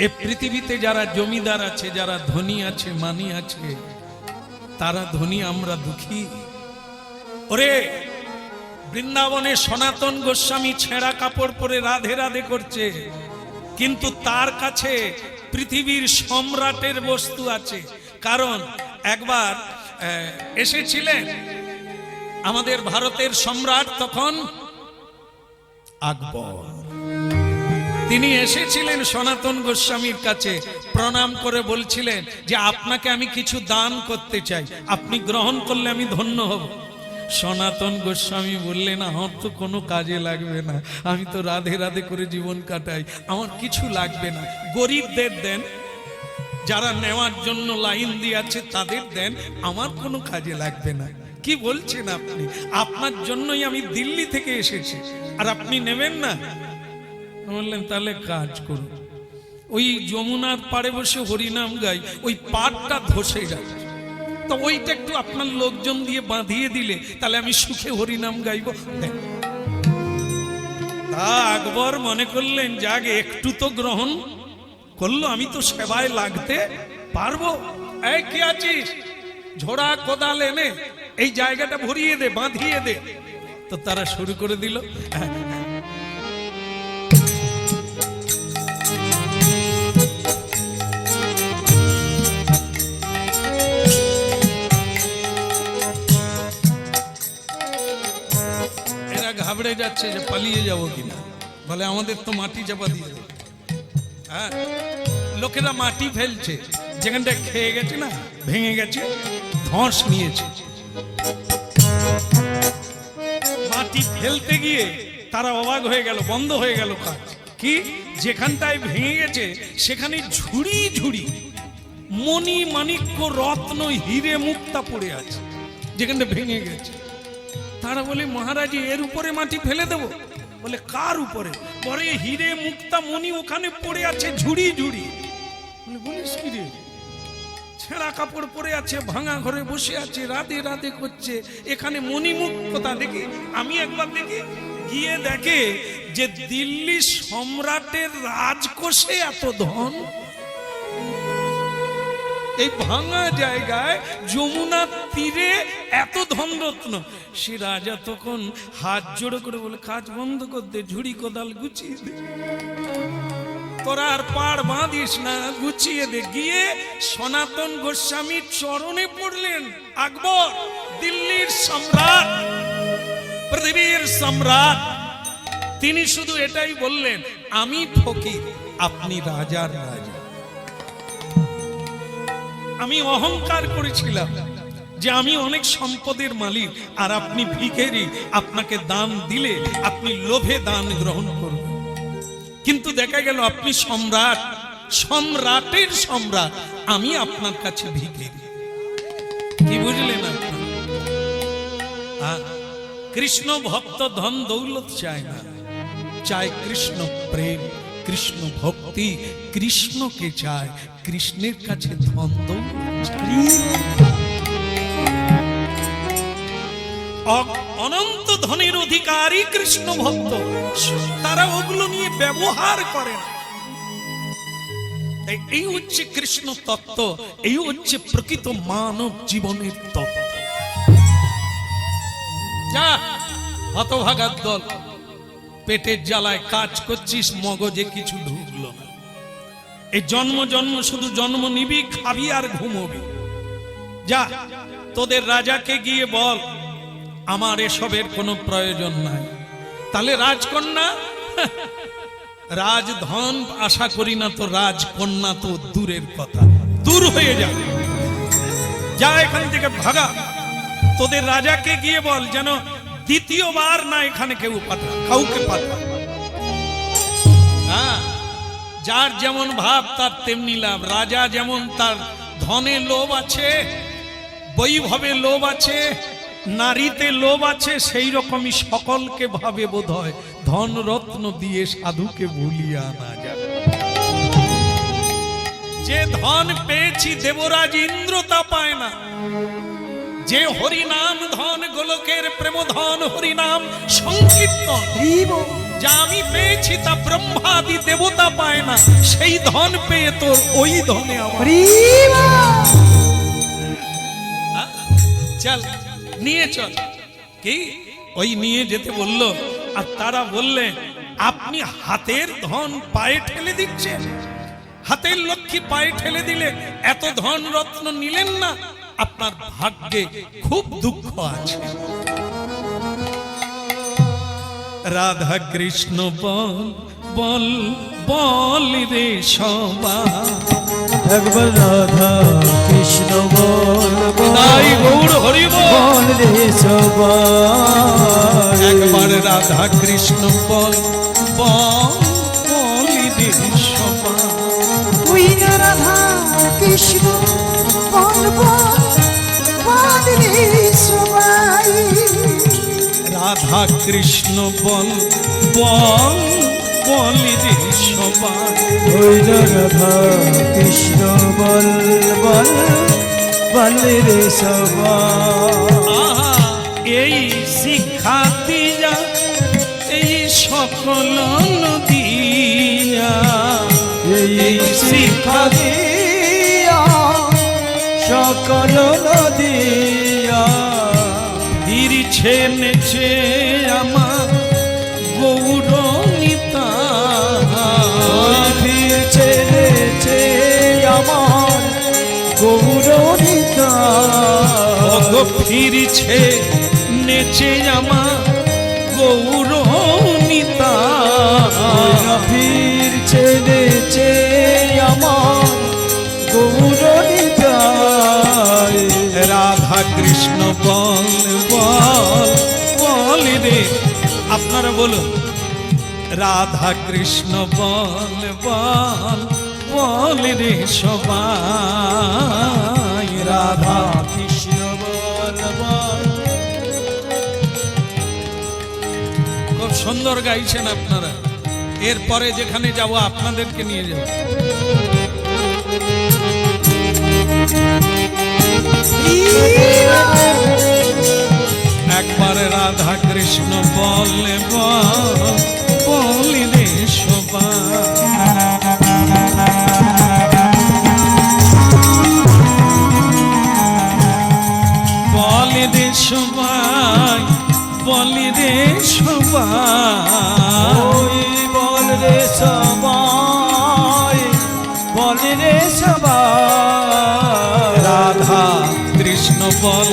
এ পৃথিবীতে যারা জমিদার আছে, যারা ধনী আছে, মানি আছে, তারা ধনী, আমরা দুঃখী। ওরে বৃন্দাবনে সনাতন গোস্বামী ছেঁড়া কাপড় পরে রাধে রাধে করছে, কিন্তু তার কাছে পৃথিবীর সম্রাটের বস্তু আছে। কারণ একবার এসেছিলেন আমাদের ভারতের সম্রাট, তখন আকবর। তিনি এসেছিলেন সনাতন গোস্বামীর কাছে, প্রণাম করে বলছিলেন যে আপনাকে আমি কিছু দান করতে চাই, আপনি গ্রহণ করলে আমি ধন্য হব। সনাতন গোস্বামী বললেন, আমার তো কোনো কাজে লাগবে না, আমি তো রাধে রাধে করে জীবন কাটাই, আমার কিছু লাগবে না, গরিবদের দেন, যারা নেওয়ার জন্য লাইন দিয়ে আছে তাদের দেন, আমার কোনো কাজে লাগবে না। কি বলছেন আপনি? আপনার জন্যই আমি দিল্লি থেকে এসেছি, আর আপনি নেবেন না? বললেন তাহলে কাজ করুন, ওই যমুনার পাড়ে বসে হরিনাম গাই, ওই পাড়টা ধসে যাচ্ছে, তো ওইটা একটু আপনার লোকজন দিয়ে বাঁধিয়ে দিলে তাহলে আমি সুখে হরিনাম গাইব। তা আকবর মনে করলেন যাক একটু তো গ্রহণ করলো, আমি তো সেবায় লাগতে পারবো। এই কি আছিস, ঝোড়া কোদাল এনে এই জায়গাটা ভরিয়ে দে, বাঁধিয়ে দে। তো তারা শুরু করে দিল। ঘাবড়ে যাচ্ছে যে পালিয়ে যাব কিনা, বলে আমাদের তো মাটি চাপা দিয়ে দেবে। হ্যাঁ, লোকেরা মাটি ফেলছে, যেখানটা খেয়ে গেছে না, ভেঙে গেছে, ধস নিয়েছে। মাটি ফেলতে গিয়ে তারা অবাক হয়ে গেল, বন্ধ হয়ে গেল কাজ। কি, যেখানটায় ভেঙে গেছে সেখানে ঝুড়ি ঝুড়ি মণি মাণিক্য রত্ন হিরে মুক্তা পড়ে আছে, যেখানটা ভেঙে গেছে। তারা বলে মহারাজ এর উপরে মাটি ফেলে দেব? বলে কার উপরে? পরে হিরে মুক্তা মণি ওখানে পড়ে আছে ঝুড়ি ঝুড়ি। বলে বলিস কি রে, ছেঁড়া কাপড় পরে আছে, ভাঙা ঘরে বসে আছে, রাধে রাধে করছে, এখানে মণি মুক্তা দেখি। আমি একবার দেখি, গিয়ে দেখে যে দিল্লি সম্রাটের রাজকোষে এত ধন, এই ভাঙা জায়গায় যমুনার তীরে এত ধনরত্ন। সে রাজা তখন হাত জোড়ো করে বলে, কাজ বন্ধ কর দে, ঝুড়ি কোদাল গুছিয়ে দে, তোরা আর পাড় বাঁধিস না, গুছিয়ে দে। গিয়ে সনাতন গোস্বামীর চরণে পড়লেন। আকবর দিল্লির সম্রাট, পৃথিবীর সম্রাট, তিনি শুধু এটাই বললেন, আমি ফকির, আপনি রাজার রাজা। আমি অহংকার করেছিলাম যে আমি অনেক সম্পদের মালিক, আর আপনি ভিখারি, আপনাকে দান দিলে আপনি লোভে দান গ্রহণ করবেন। কিন্তু দেখা গেল আপনি সম্রাট, সম্রাটের সম্রাট, আমি আপনার কাছে ভিখারি। কি বুঝলেন আপনার? কৃষ্ণ ভক্ত ধন দৌলত চায় না, চায় কৃষ্ণ প্রেম, কৃষ্ণ ভক্তি, কৃষ্ণকে চায়, কৃষ্ণের কাছে ধন দৌলত। অনন্ত ধনের অধিকারী কৃষ্ণ ভক্ত, তারা ওগুলো নিয়ে ব্যবহার করে না। এই হচ্ছে কৃষ্ণ তত্ত্ব, এই হচ্ছে প্রকৃত মানব জীবনের তত্ত্ব। যা হতভাগার দল, পেটের জ্বালায় কাজ করছিস, মগজে কিছু ঢুকলো না। এই জন্ম জন্ম শুধু জন্ম নিবি, খাবি আর ঘুমোবি। যা তোদের রাজাকে গিয়ে বল আমার এসবের কোনো প্রয়োজন নাই। তাহলে রাজকন্যা, রাজধন আশা করি না, তো রাজকন্যা তো দূরের কথা, দূর হয়ে যা, যা এখান থেকে ভাগা। তোদের রাজাকে গিয়ে বল যেন দ্বিতীয়বার না এখানে কেউ কাউকে পাঠা। হ্যাঁ, যার যেমন ভাব তার তেমনি লাভ। রাজা যেমন তার ধনে লোভ আছে, বৈভবে লোভ আছে, নারীতে লোভ আছে, সেই রকমই সকলকে ভাবে বোধ হয় ধন রত্ন দিয়ে সাধুকে ভুলিয়ে আনা যাবে। যে ধন পেয়েছি দেবরাজ ইন্দ্র তা পায় না, যে হরিনাম ধন, গোলকের প্রেম ধন, হরিনাম সংকীর্তন, যা আমি পেয়েছি তা ব্রহ্মাদি দেবতা পায় না, সেই ধন পেয়ে তোর ওই ধনে আমার। চল নিয়ে চল। কি ওই নিয়ে যেতে বললো, আর তারা বললে আপনি হাতের ধন পায়ে ঠেলে দিচ্ছেন, হাতের লক্ষ্মী পায়ে ঠেলে দিলে এত ধন রত্ন নিলেন না, আপনার ভাগ্যে খুব দুঃখ আছে। রাধা কৃষ্ণ বল বল বল রে সবাই, একবার রাধা কৃষ্ণ বল তাই গৌর হরি বল রে সবাই, একবার রাধা কৃষ্ণ বল বল বল রে সবাই। ওই রাধা কৃষ্ণ বল বল বল রে সবাই, রাধা কৃষ্ণ বল বল বল রে সবাই। ওই রাধা কৃষ্ণ বল বল বল রে সবাই। আহা, এই শিক্ষা দিয়া এই সকল নদিয়া, এই শিক্ষা দিয়া সকল নদিয়া, ফিরছে নেছে আমার গৌরনিতা, ফিরছে নেচে আমার গৌরনিতা, ফিরছে নেচে আমার গৌরনিতা, ফিরছে নেচে আমার গৌরনিতা। রাধা কৃষ্ণ বল বল বল রে, আপনারা বলুন রাধা কৃষ্ণ বল বল বল রে সবাই, রাধা কৃষ্ণ বল বল। খুব সুন্দর গাইছেন আপনারা। এরপরে যেখানে যাব আপনাদেরকে নিয়ে যাব। একবারে রাধা কৃষ্ণ বলে বল বল রে সবাই, বল রে সবাই, বল রে সবাই, ওই বল রে সবাই, বল রে সবাই। রাধা কৃষ্ণ বল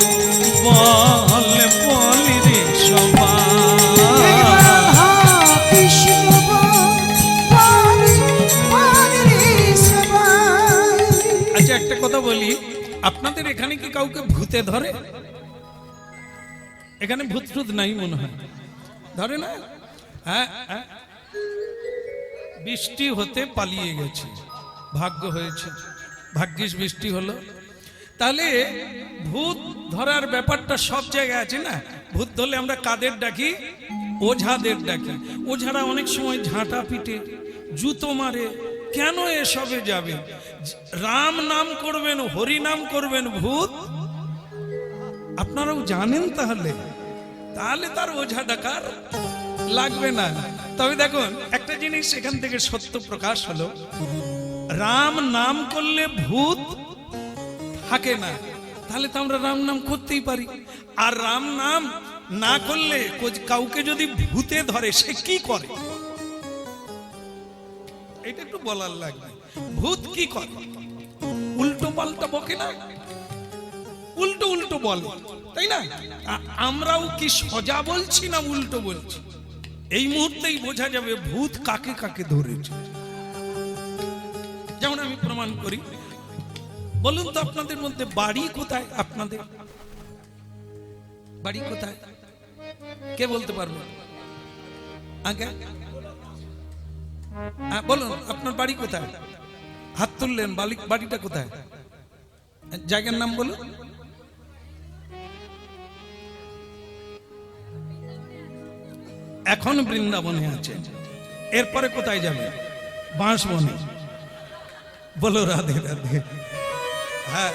বল বল রে সবাই। রাধা কৃষ্ণ বল বল বল রে সবাই। আচ্ছা একটা কথা বলি, আপনাদের এখানে কি কাউকে ভূতে ধরে? এখানে ভূত টুত নাই মনে হয়, ধরে না? হ্যাঁ হ্যাঁ, বৃষ্টি হতে পালিয়ে গেছে, ভাগ্য হয়েছে, ভাগ্যিস বৃষ্টি হলো। তাহলে ভূত ধরার ব্যাপারটা সব জায়গায় আছে না। ভূত ধরলে আমরা কাদের ডাকি? ওঝাদের ডাকি। ওঝারা অনেক সময় ঝাঁটা পিটে, জুতো মারে। কেন এসবে যাবে? রাম নাম করবেন, হরি নাম করবেন, ভূত আপনারাও জানেন। তাহলে তাহলে তার ওঝা ডাকার লাগবে না। তবে দেখুন একটা জিনিস এখান থেকে সত্য প্রকাশ হলো, রাম নাম করলে ভূত থাকে না। তাহলে তো আমরা রাম নাম করতেই পারি। আর রাম নাম না করলে কাউকে যদি ভূতে ধরে সে কি করে, এটা একটু বলার লাগবে। ভূত কি করে? উল্টো পাল্টা বকে না, উল্টো উল্টো বল, তাই না? আমরাও কি সোজা বলছি না উল্টো বলছি? এই মুহূর্তেই বোঝা যাবে ভূত কাকে কাকে ধরেছে। যেমন আমি প্রমাণ করি, বলুন তো আপনাদের মধ্যে বাড়ি কোথায়? আপনাদের বাড়ি কোথায় কে বলতে পারবে? আগে বলুন আপনার বাড়ি কোথায়? হাত তুললেন। বাড়িটা কোথায়? জায়গার নাম বলুন। এখন বৃন্দাবনে আছে, এরপরে কোথায় যাবে? বাঁশবনে। বলো রাধে রাধে। হ্যাঁ,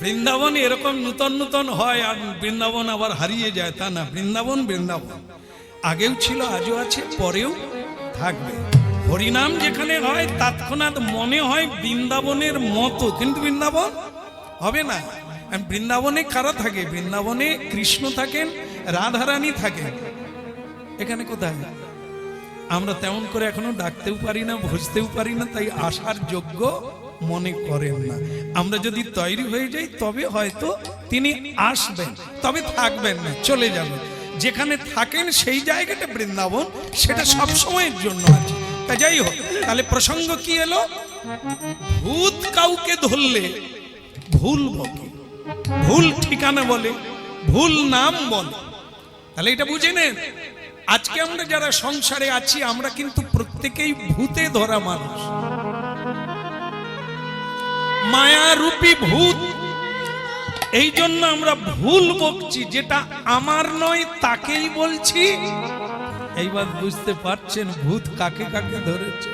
বৃন্দাবনে এরকম নূতন নূতন হয়, আর বৃন্দাবন আবার হারিয়ে যায় তা না। বৃন্দাবন বৃন্দাবন। আগেও ছিল, আজও আছে, পরেও থাকবে। হরিনাম যেখানে হয় তৎক্ষণাৎ মনে হয় বৃন্দাবনের মতো, কিন্তু বৃন্দাবন হবে না। আর বৃন্দাবনে কারা থাকে? বৃন্দাবনে কৃষ্ণ থাকেন, রাধারানী থাকেন। এখানে কোথায়? আমরা তেমন করে এখনো ডাকতেও পারি না, বুঝতেও পারি না, তাই আসার যোগ্য মনে করেন না। আমরা যদি তৈরি হয়ে যাই তবে হয়তো তিনি আসবেন, তবে থাকবেন না, চলে যাবেন। যেখানে থাকেন সেই জায়গাটা বৃন্দাবন, সেটা সব সময়ের জন্য আছে। তা যাই হোক, তাহলে প্রসঙ্গ কি এলো? ভূত কাউকে ধরলে ভুল বলে, ভুল ঠিকানা বলে, ভুল নাম বলে। তাহলে এটা বুঝে নেন, আজকে আমরা যারা সংসারে আছি আমরা কিন্তু প্রত্যেকেই ভূতে ধরা মানুষ, মায়ারূপী ভূত। এই জন্য আমরা ভুল বকছি, যেটা আমার নয় তাকেই বলছি। এইবার বুঝতে পারছেন ভূত কাকে কাকে ধরেছে?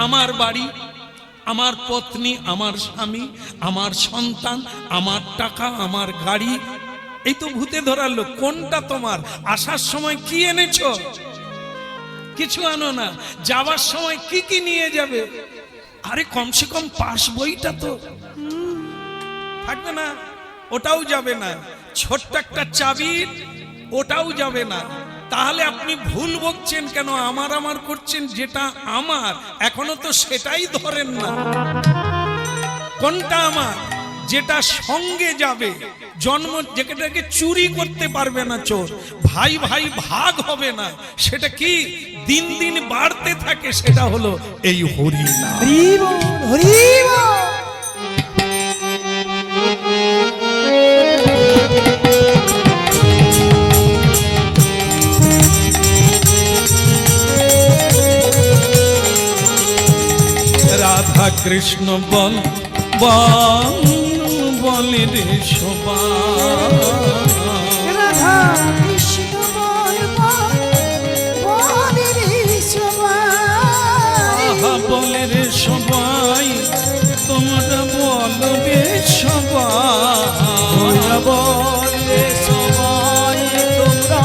আমার বাড়ি, আমার পত্নী, আমার স্বামী, আমার সন্তান, আমার টাকা, আমার গাড়ি, এই তো ভূতে ধরালো। কোনটা তোমার? আসার সময় কি এনেছো? কিছু আনো না। যাবার সময় কি কি নিয়ে যাবে? আরে কমসে কম পাস বইটা তো থাকবে না, ওটাও যাবে না। ছোট্ট একটা চাবি, ওটাও যাবে না। তাহলে আপনি ভুল বকছেন কেন? আমার আমার করছেন, যেটা আমার এখনো তো সেটাই ধরেন না। কোনটা আমার? যেটা সঙ্গে যাবে, জন্ম, যেটাকে চুরি করতে পারবে না চোর, ভাই ভাই ভাগ হবে না, সেটা কি দিন দিন বাড়তে থাকে, সেটা হলো এই হরিনাম। হরি বল, হরি বল। রাধা কৃষ্ণ বল বল বলে রে সবাই, রাধা কৃষ্ণ বল বল, বল রে সবাই। আহা বলে রে সবাই, তোমরা বলো রে সবাই, বল রে সবাই, তোমরা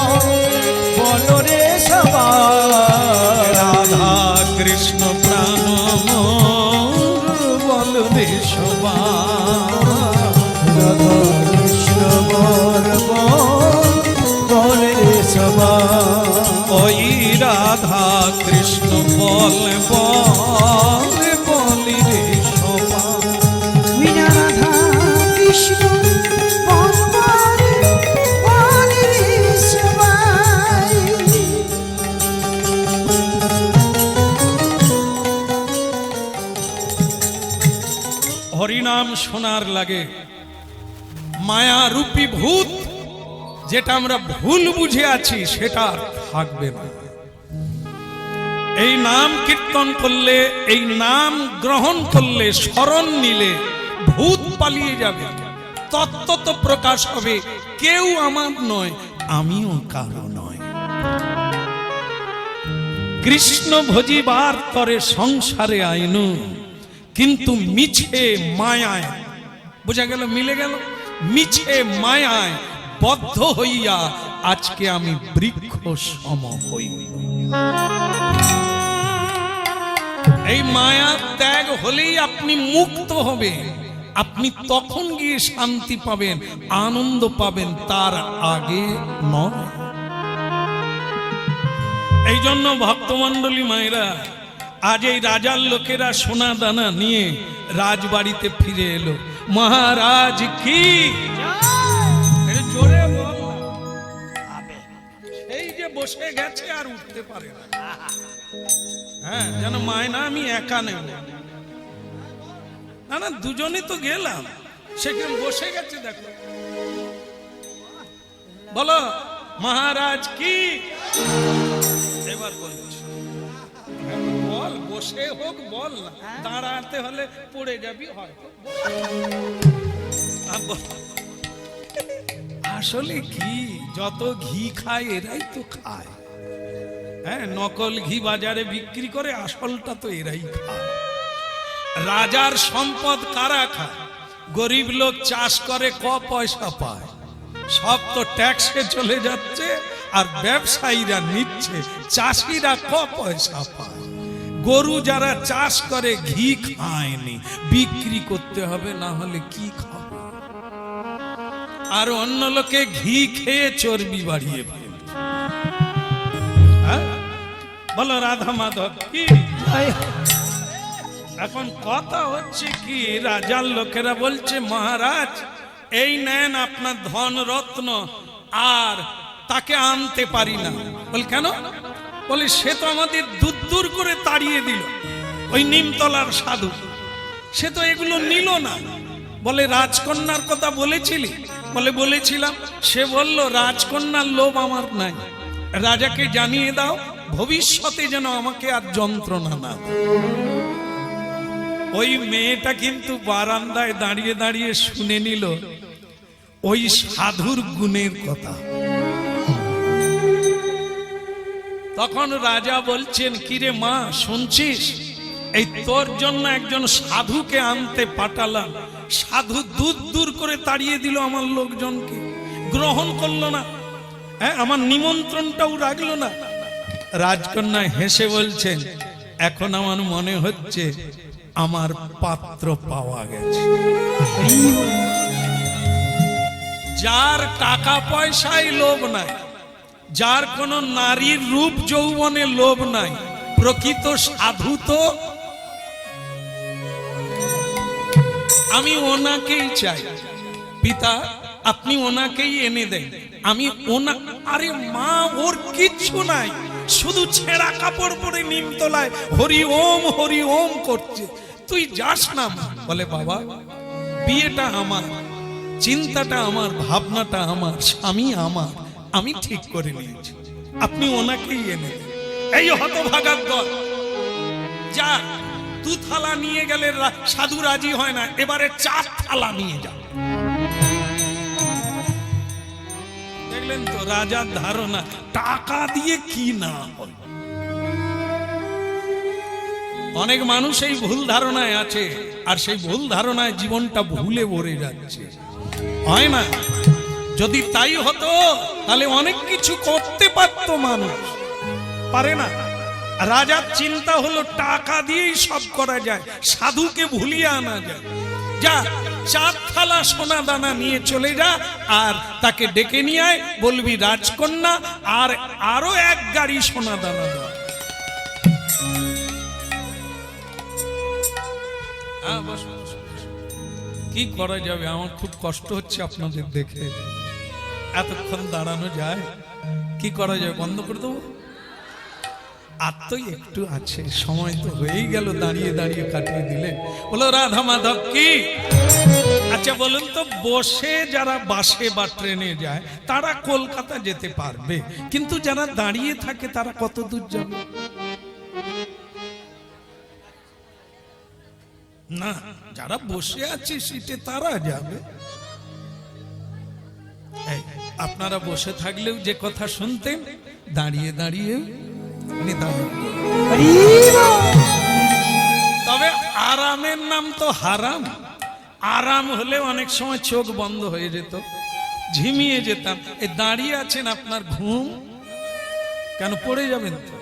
বলো রে সবাই। রাধা কৃষ্ণ প্রাণ বল রে সবাই, রাধা কৃষ্ণ বল বল রে সবাই। ওই রাধা কৃষ্ণ বল বল বলি রে সবাই। বিনা রাধা কৃষ্ণ বল বল, বল রে সবাই। হরিনাম শোনার লাগে, মায়ারূপী ভূত যেটা আমরা ভুল বুঝে আছি সেটা আর থাকবে না। এই নাম কীর্তন করলে, এই নাম গ্রহণ করলে, স্মরণ নিলে ভূত পালিয়ে যাবে, তত্ত্ব তো প্রকাশ হবে, কেউ আমার নয়, আমিও কারো নয়। কৃষ্ণ ভজিবার তরে সংসারে আইনু, কিন্তু মিছে মায়ায়, বোঝা গেল, মিলে গেল, মিছে মায়ায় বদ্ধ হইয়া আজকে আমি বৃক্ষ সম হই। এই মায়া ত্যাগ হলেই আপনি মুক্ত হবে, আপনি তখন গিয়ে শান্তি পাবেন, আনন্দ পাবেন, তার আগে নয়। এই জন্য ভক্তমণ্ডলী মায়েরা, আজ এই রাজার লোকেরা সোনা দানা নিয়ে রাজবাড়িতে ফিরে এলো। মহারাজ কি জোরে বল, এই যে বসে গেছে আর উঠতে পারে না। হ্যাঁ, যেন মায়না আমি একা নেব না, না দুজনে তো গেলাম, সেখানে বসে গেছে। দেখো, বলো মহারাজ কি। এবার বলছি, বল, বসে হোক বল, না দাঁড়াতে হলে পড়ে যাবি হয়তো। আসলে কি, যত ঘি খায় এরাই তো খায়। হ্যাঁ, নকল ঘি বাজারে বিক্রি করে, আসলটা তো এরাই খায়। রাজার সম্পদ কারা খায়? গরিব লোক চাষ করে ক পয়সা পায়, সব তো ট্যাক্সে চলে যাচ্ছে, আর ব্যবসায়ীরা নিচ্ছে, চাষিরা ক পয়সা পায়। গরু যারা চাষ করে ঘি খায়নি, বিক্রি করতে হবে, না হলে কি খাবে। আর অন্য লোকে ঘি খেয়ে চর্বি বাড়িয়ে ফেলে। হ্যাঁ? বলো রাধা মাধব কি? এখন কথা হচ্ছে কি, রাজার লোকেরা বলছে মহারাজ এই নেন আপনার ধন রত্ন, আর তাকে আনতে পারি না। বল কেন? বলে সে তো আমাদের দূর দূর করে তাড়িয়ে দিল, ওই নিমতলার সাধু, সে তো এগুলো নিল না। বলে রাজকন্যার কথা বলেছিলি? বলে বলেছিলাম। সে বলল রাজকন্যার লোভ আমার নাই, রাজাকে জানিয়ে দাও ভবিষ্যতে যেন আমাকে আর যন্ত্রণা না দেয়। ওই মেয়েটা কিন্তু বারান্দায় দাঁড়িয়ে দাঁড়িয়ে শুনে নিল ওই সাধুর গুণের কথা। তখন রাজা বলছেন, কিরে মা শুনছিস, এই তোর জন্য একজন সাধুকে আনতে পাঠালাম, সাধু দূর দূর করে তাড়িয়ে দিল আমার লোকজনকে, গ্রহণ করলো না, হ্যাঁ আমার নিমন্ত্রণটাও রাখলো না। রাজকন্যা হেসে বলছেন, এখন আমার মনে হচ্ছে আমার পাত্র পাওয়া গেছে। যার টাকা পয়সায় লোভ নাই, যার কোন নারীর রূপ যৌবনে লোভ নাই, প্রকৃত সাধু তো আমি ওনাকেই চাই। পিতা আপনি ওনাকেই এনে দেন, আমি ওনা। আরে মা ওর কিচ্ছু নাই, শুধু ছেঁড়া কাপড় পরে নিমতলায় হরি ওম করছে, তুই যাস না মা। বলে বাবা বিয়েটা আমার, চিন্তাটা আমার, ভাবনাটা আমার, স্বামী আমার, আমি ঠিক করে নিয়েছি, আপনি ওনাকেই এনে দেন। এই হতভাগার দল, যা 2 থালা নিয়ে গেলে সাধু রাজি হয় না, এবারে 4 থালা নিয়ে যা। দেখলেন তো রাজার ধারণা, টাকা দিয়ে কি না হয়। অনেক মানুষ এই ভুল ধারণায় আছে, আর সেই ভুল ধারণায় জীবনটা ভুলে ভরে যাচ্ছে। হয় না? যদি তাই হতো তাহলে অনেক কিছু করতে পারত মানুষ, পারে না। রাজার চিন্তা হলো টাকা দিয়েই সব করা যায়, সাধুকে ভুলিয়ে আনা যায়। যা 4 থালা সোনা দানা নিয়ে চলে যা, আর তাকে ডেকে নিয়ে আয়, বলবি রাজকন্যা আর আরো 1 গাড়ি সোনা দানা দাও। কি করা যাবে, আমার খুব কষ্ট হচ্ছে আপনাদের দেখে, এতক্ষণ দাঁড়ানো যায়? কি করা যাবে, বন্ধ করে দেবো? আর তো একটু আছে, সময় তো হয়েই গেল, দাঁড়িয়ে দাঁড়িয়ে কাটিয়ে দিলেন। বলো রাধা মাধব কি? আচ্ছা বলুন তো, বসে যারা বাসে বা ট্রেনে যায় তারা কলকাতা যেতে পারবে, কিন্তু যারা দাঁড়িয়ে থাকে তারা কত দূর যাবে? না, যারা বসে আছে সিটে তারা যাবে। আপনারা বসে থাকলেও যে কথা শুনতেন, দাঁড়িয়ে দাঁড়িয়ে নিতাম। তবে আরামের নাম তো হারাম। আরাম হলে অনেক সময় চোখ বন্ধ হয়ে যেত, ঝিমিয়ে যেতাম। এই দাঁড়িয়ে আছেন, আপনার ঘুম কেন, পড়ে যাবেন তো।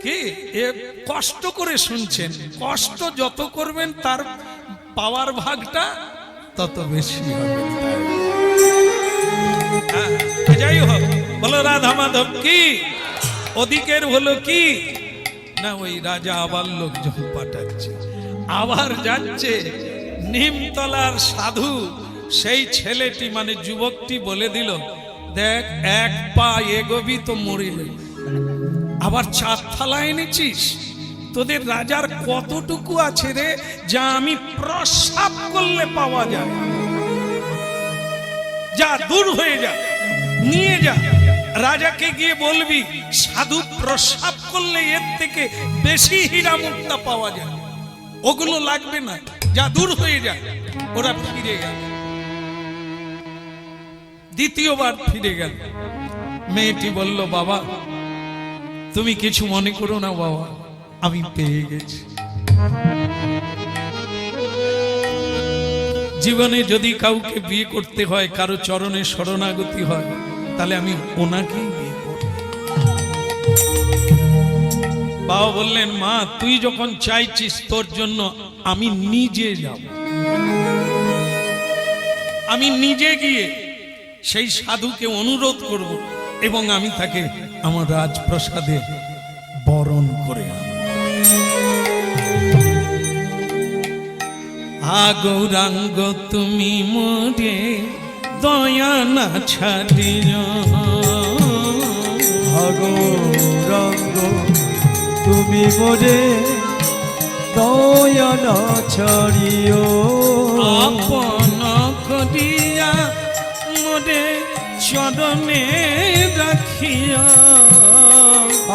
কি এ কষ্ট করে শুনছেন, কষ্ট যত করবেন তার পাওয়ার ভাগটা তত বেশি হবে। যাই হোক, বলো রাধা মাধব কি? ওদিকের হলো কি না, ওই রাজা আবার লোকজন পাঠাচ্ছে, আবার যাচ্ছে। নিমতলার সাধু সেই ছেলেটি মানে যুবকটি বলে দিল, দেখ 1 পা এগোবি তো মরে যাবে। আবার 4 থালা এনেছিস, তোদের রাজার কতটুকু আছে রে, যা আমি প্রস্রাব করলে পাওয়া যায়? যা দূর হয়ে যা, নিয়ে যা। রাজাকে গিয়ে বলবি সাধু প্রস্রাব করলে এর থেকে বেশি হীরা মুক্তা পাওয়া যায়, ওগুলো লাগবে না, যা দূর হয়ে যায়। ওরা ফিরে গেল, দ্বিতীয়বার ফিরে গেল। মেয়েটি বলল, বাবা তুমি কিছু মনে করো না বাবা, আমি পেয়ে গেছি। জীবনে যদি কাউকে বিয়ে করতে হয়, কারো চরণে শরণাগতি হয়, তাহলে আমি ওনাকেই বিয়ে করব। বাবা বললেন, মা তুই যখন চাইছিস তোর জন্য আমি নিজে যাব, আমি নিজে গিয়ে সেই সাধুকে অনুরোধ করব এবং আমি তাকে আমার রাজপ্রাসাদে বরণ করে আনব। গৌরাঙ্গ তুমি মোরে দয়া না ছাড়িও, গৌরাঙ্গ তুমি মোরে দয়া না ছাড়িও, আপন করিয়া মোরে চরণে রাখিয়া,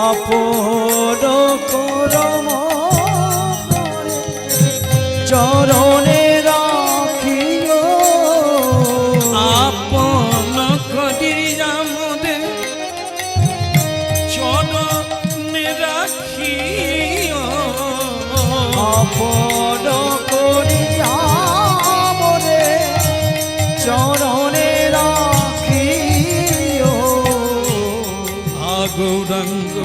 আপন করম চরণে রাখিও, আপন করিয়া মোরে চরণে রাখিয়া, আপন করিয়া মোরে চরণে রাখিও, গৌরাঙ্গ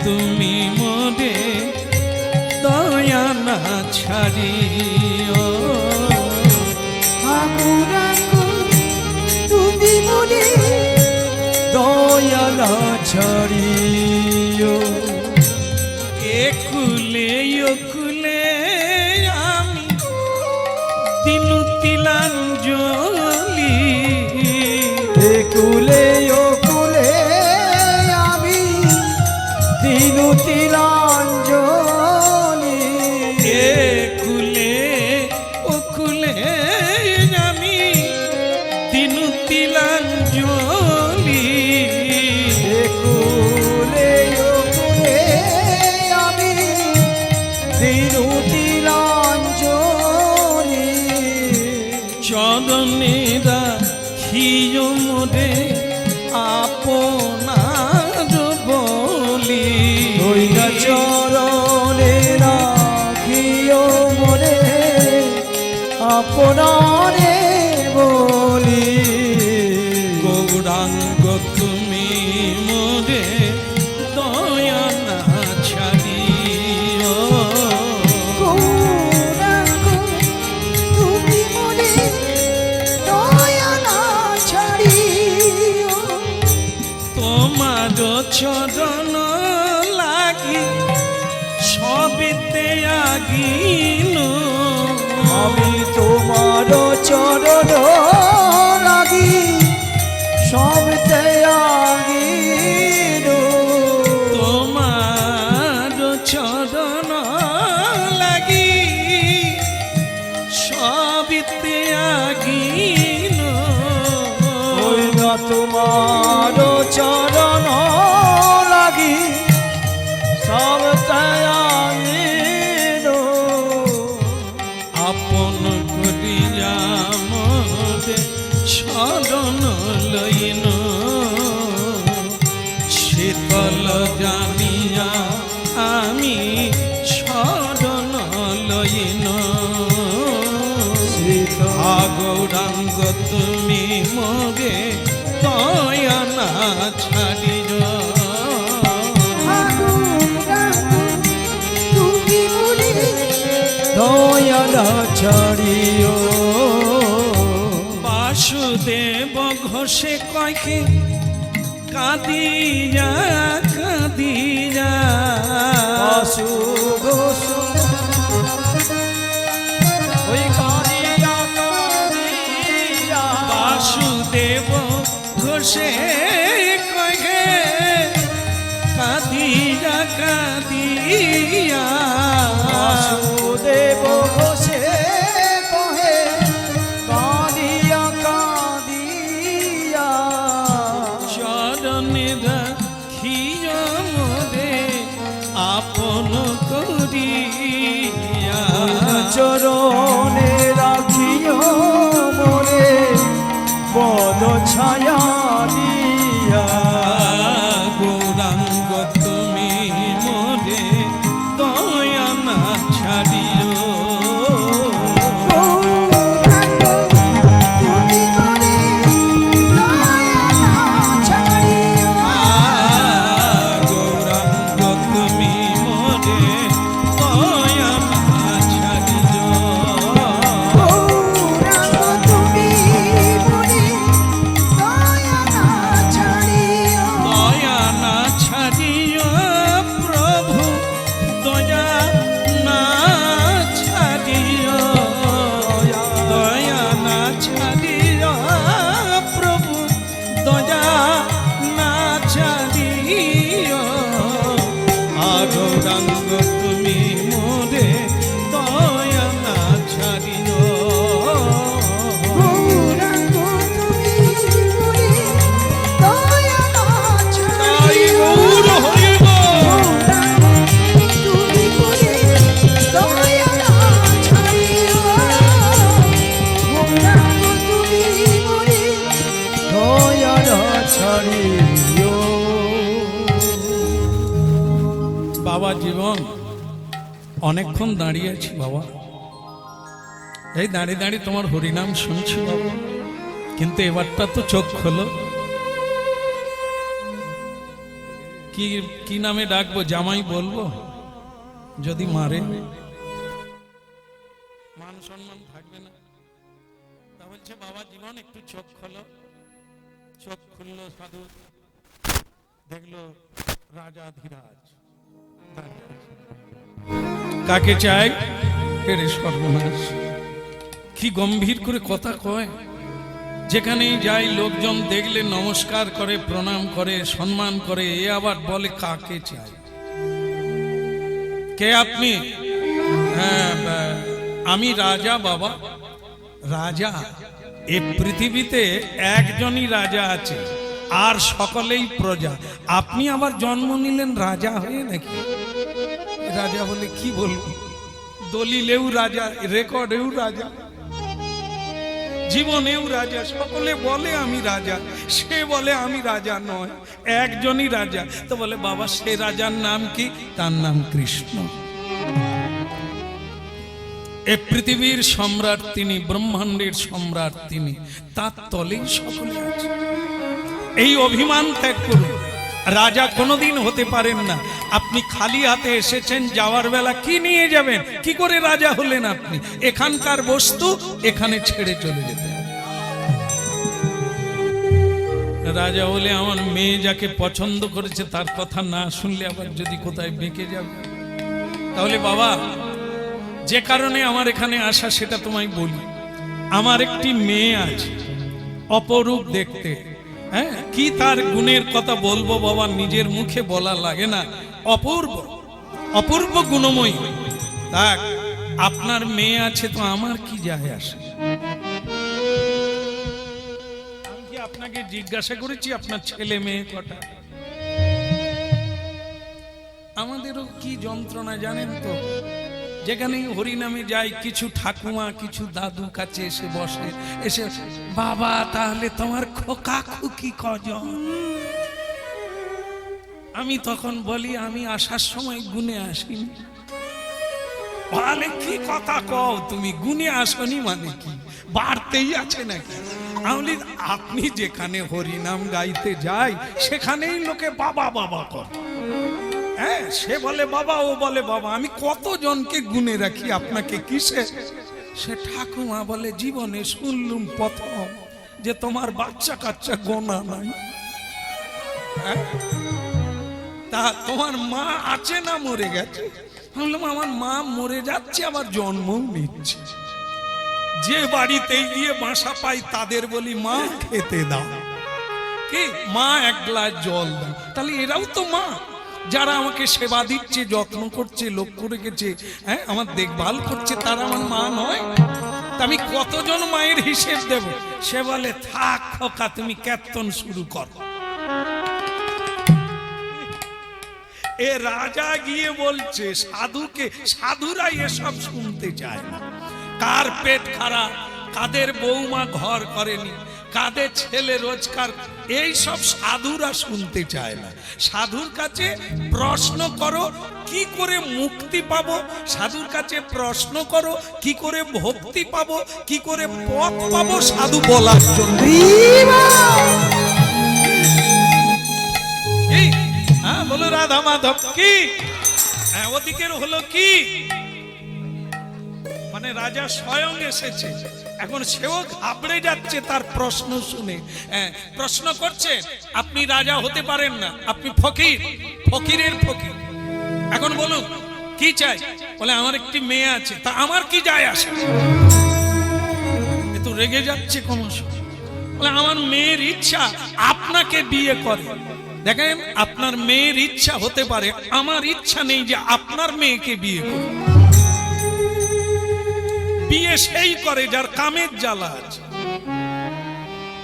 তুমি মোরে দয়া না ছাড়িও, গৌরাঙ্গ তুমি মোরে দয়া না ছাড়িও, একুলে ওকুলে আমি দিনু তিলাঞ্জলি, একুলে ওকুলে আমি দিনু তিলাঞ্জলি, একুলে ওকুলে আমি দিনু তিলাঞ্জলি, একুলে ওকুলে আমি দিনু তিলাঞ্জলি, চরণে রাখিও মোরে আপনার বলি, দইনা চরণে রাখিও মোরে আপনারে বলি, গৌরাঙ্গ তুমি মোরে দয়া না ছাড়িও, গৌরাঙ্গ তুমি মোরে দয়া না ছাড়িও, তোমার চরণ লাগি সবিতে আগিল, আমি তোমার চরণ লাগি সব ত্যাগীর, তোমার চরণ লাগি সবিতে আগিল, ওই না তোমার চরণ লাগি সব ত্যাগীর, আপন করিয়া মোরে শরণ লইন, শীতল জানিয়া আমি শরণ লইন, গৌরাঙ্গ তুমি মোরে দয়া না ছাড়িও, গৌরাঙ্গ তুমি মোরে দয়া না ছাড়িও, বাসুদেব ঘোষে কয়কে কাঁদিয়া কাঁদিয়া, বাসু ঘোষ ওই কাঁদিয়া কাঁদিয়া, বাসুদেব ঘোষে কয়কে কাঁদিয়া কাঁদিয়া, বাসুদেব ঘোষে কহে কাঁদিয়া কাঁদিয়া, চরণে রাখিও মোরে আপন করিয়া, চরণে রাখিও মোরে পদ ছায়া দিয়া, গৌরাঙ্গ তুমি মোরে দয়া না ছাড়িও, গৌরাঙ্গ তুমি মোরে দয়া না ছাড়িও, অনেকক্ষণ দাঁড়িয়ে আছি বাবা, এই দাঁড়িয়ে দাঁড়িয়ে তোমার হরিনাম শুনছি বাবা, কিন্তু এবারটা তো চোখ খোলো। কি কি নামে ডাকবো? জামাই বলবো? যদি মারে মান সম্মান থাকবে না। তা বলছে বাবা জীবন একটু চোখ খোলো। চোখ খুললো সাধু, দেখলো রাজাধিরাজ দাঁড়িয়ে আছে। কাকে চাই? এরে সর্বনাশ, কি গম্ভীর করে কথা কয়। যেখানেই যাই লোকজন দেখলে নমস্কার করে, প্রণাম করে, সম্মান করে। এ আবার বলে কাকে চাই? কে আপনি? হ্যাঁ, আমি রাজা বাবা। রাজা? এ পৃথিবীতে একজনই রাজা আছে, আর সকলেই প্রজা। আপনি আবার জন্ম নিলেন রাজা হয়ে নাকি? রাজা বলে কি বলবো, দলিলেও রাজা, রেকর্ডেও রাজা, জীবনেও রাজা। সকলে বলে আমি রাজা, সে বলে আমি রাজা নয়, একজনই রাজা। তো বলে বাবা সে রাজার নাম কি? তার নাম কৃষ্ণ। এ পৃথিবীর সম্রাট তিনি, ব্রহ্মাণ্ডের সম্রাট তিনি, তার তলেই সকলে আছে। এই অভিমান ত্যাগ করুন। রাজা কোনোদিন হতে পারেন না। আপনি খালি হাতে এসেছেন, যাওয়ার বেলা কি নিয়ে যাবেন? কি করে রাজা হলেন আপনি? এখানকার বস্তু এখানে ছেড়ে চলে যেতে হবে। রাজা হলে আমার মেয়ে যাকে পছন্দ করেছে তার কথা না শুনলে আবার যদি কোথায় বেঁকে যাবে। তাহলে বাবা যে কারণে আমার এখানে আসা সেটা তোমায় বলি। আমার একটি মেয়ে আছে, অপরূপ দেখতে। হ্যাঁ, কি তার গুণের কথা বলবো বাবা, নিজের মুখে বলা লাগে না। অপূর্ব, অপূর্ব গুণময়ী। তাক, আপনার মেয়ে আছে তো আমার কি যায় আসে? আমি কি আপনাকে জিজ্ঞাসা করেছি আপনার ছেলে মেয়ে কটা? আমাদেরও কি যন্ত্রণা জানেন তো। যেখানেই হরিনামে যাই, কিছু ঠাকুমা কিছু দাদু কাছে এসে বসে, এসে বাবা তাহলে তোমার খোকা খুকি কজন? আমি তখন বলি আমি আসার সময় গুনে আসিনি। বলে কি কথা কও তুমি, গুনে আসনি মানে কি, বাড়তেই আছে নাকি? আমি আপনি যেখানে হরিনাম গাইতে যাই সেখানেই লোকে বাবা বাবা কর। হ্যাঁ, সে বলে বাবা, ও বলে বাবা। আমি কতজনকে গুনে রাখি, আপনাকে কিসে? সে ঠাকুমা বলে জীবনে শুনলুম প্রথম যে তোমার বাচ্চা কাচ্চা গোনা নাই। তা তোমার মা আছে না মরে গেছে? বললাম আমার মা মরে যাচ্ছে, আবার জন্মও নিচ্ছে। যে বাড়িতেই গিয়ে বাসা পাই তাদের বলি মা খেতে দাও, কি মা এক গ্লাস জল দাও। তাহলে এরাও তো মা, যারা আমাকে সেবা দিচ্ছে, যত্ন করছে, লক্ষ্য রেখেছে, হ্যাঁ আমার দেখভাল করছে, তারা আমার মা নয়? আমি কতজন মায়ের হিসেব দেব? সে বলে থাক খোকা, তুমি কীর্তন শুরু কর। এ রাজা গিয়ে বলছে সাধুকে, সাধুরা এসব শুনতে চায় না। কার পেট খারাপ, কাদের বৌমা ঘর করেনি, কাদের ছেলে রোজগার, এই সব সাধুরা শুনতে চায় না। সাধুর কাছে প্রশ্ন করো কি করে মুক্তি পাবো, সাধুর কাছে প্রশ্ন করো কি করে ভক্তি পাবো, কি করে পথ পাবো, সাধু বলার জন্য। হ্যাঁ বলো রাধা মাধব কি? হ্যাঁ, ওদিকের হলো কি, মানে রাজা স্বয়ং এসেছে, এখন সেও ঘাবড়ে যাচ্ছে তার প্রশ্ন শুনে। প্রশ্ন করছে আপনি রাজা হতে পারেন না, আপনি ফকির, ফকিরের ফকির। এখন বলুন কি চাই? বলে আমার একটি মেয়ে আছে। তা আমার কি যায় আসে? এ তো রেগে যাচ্ছে ক্রমশ। বলে আমার মেয়ের ইচ্ছা আপনাকে বিয়ে করে। দেখেন আপনার মেয়ের ইচ্ছা হতে পারে, আমার ইচ্ছা নেই যে আপনার মেয়েকে বিয়ে করে। বিয়ে সেই করে যার কামের জ্বালা আছে।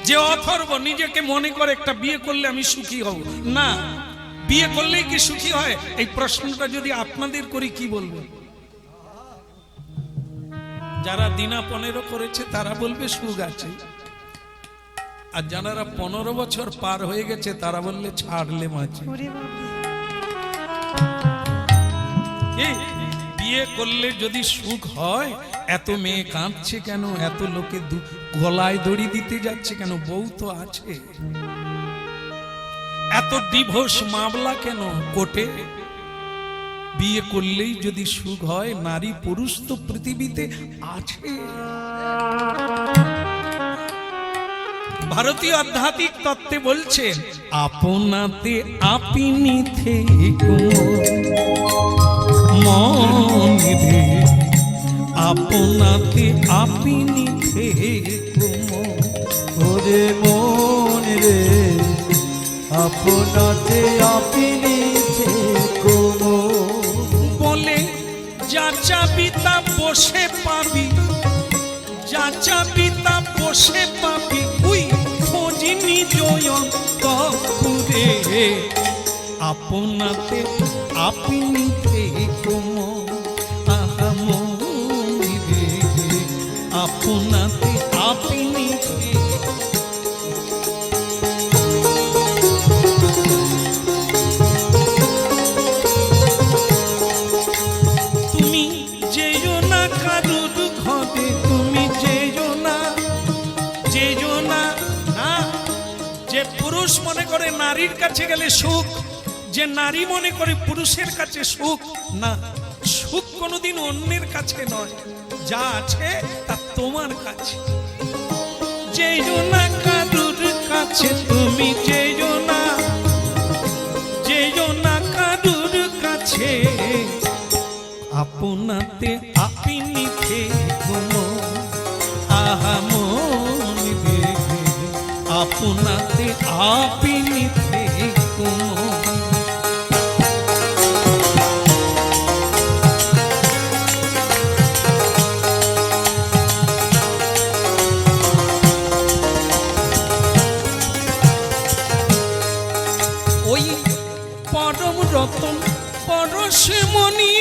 যে অথর্ব নিজেকে মনে করে একটা বিয়ে করলে আমি সুখী হব না, বিয়ে করলেই কি সুখী হয়? এই প্রশ্নটা যদি আপনাদের করি কি বলবো? যারা দিনা 15 করেছে তারা বলবে সুখ আছে, আর যারা 15 বছর পার হয়ে গেছে তারা বললে ছাড়লে মাঝে। বিয়ে করলে যদি সুখ হয়, এত মেয়ে কাঁদছে কেন, এত লোকে গলায় দড়ি দিতে যাচ্ছে কেন? বউ তো আছে। এত ডিভোর্স মামলা কেন কোর্টে? বিয়ে করলেই যদি সুখ হয়, নারী পুরুষ তো পৃথিবীতে আছে। ভারতীয় আধ্যাত্মিক তত্ত্বে বলছেন, আপনাতে আপনি থেকো মন রে, আপনাতে আপনি থেকো। ওরে মন রে, আপনাতে আপনি থেকো বলে যা চাবি তা বসে পাবি, যা চাবি তা বসে পাবি, উই খোঁজিনি জয়ন্তপুরে। আপনাতে আপনি থেকো আহা মন রে, আপনাতে আপনি থেকো। তুমি যেও না কারুর ঘরে, তুমি যেও না, যেও না। না, যে পুরুষ মনে করে নারীর কাছে গেলে সুখ, যে নারী মনে করে পুরুষের কাছে সুখ, না, সুখ কোনোদিন অন্যের কাছে নয়, যা আছে তা তোমার কাছে। যেও না কারুর কাছে, তুমি যেও না, যেও না কারুর কাছে, আপনাতে আপনি থেকো আহা মন রে, আপনাতে আপনি থেকো। ওই পরম রতন পরশমণি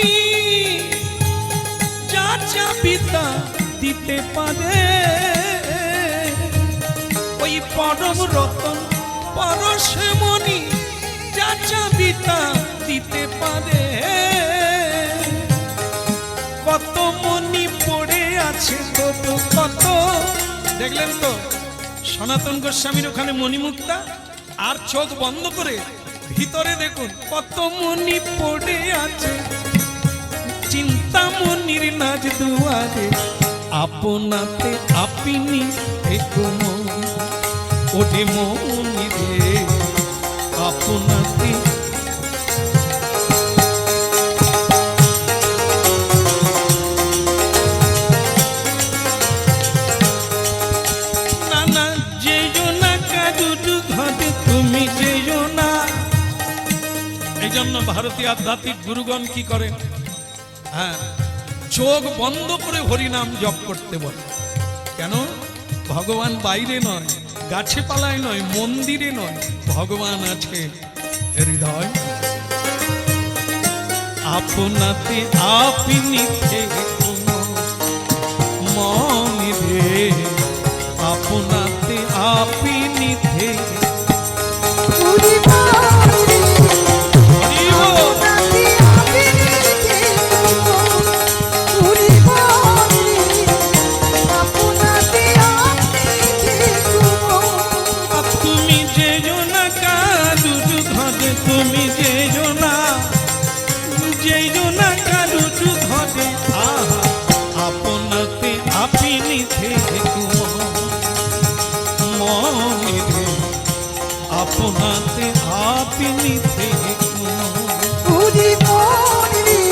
যা চাবি তা দিতে পারে, ওই পরম রতন পরশমণি যা চাবি তা দিতে পারে। কত মণি পড়ে আছে তবু কত, দেখলেন তো সনাতন গোস্বামীর ওখানে মণিমুক্তা, আর চোখ বন্ধ করে ভিতরে দেখুন কত মণি পড়ে আছে চিন্তামণির নাচ দুয়ারে। আপনাতে আপনি থেকো ওঠে মনি রে, আপনাতে। না না, যেও না কারুর ঘরে, তুমি যেও না। এই জন্য ভারতীয় আধ্যাত্মিক গুরুগণ কি করেন, হ্যাঁ, চোখ বন্ধ করে হরিনাম জপ করতে বলে। কেন? ভগবান বাইরে নয়, গাছে পালায় নয়, মন্দিরে নয়, ভগবান আছে হৃদয়। আপনাতে আপনি থেকো মন রে, আপনাতে আপনি থেকো। উরি বাউরি, হরি বল। আপনাতে আপনি থেকো। উরি বাউরি, আপনাতে আপনি থেকো। তুমি যেও না কারুর ঘরে, তুমি যেও না, যেও না কারুর ঘরে, আহা আপনাতে আপনি থেকো মনে রে, আপনাতে আপনি থেকো। উরি বাউরি,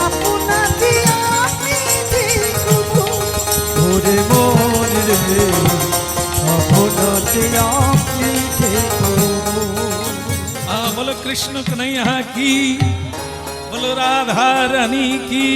আপনাতে আপনি থেকো। ওরে মন রে, আপনাতে আপনি থেকো। बोलो कृष्ण कन्हैया की, बोलो राधा रानी की।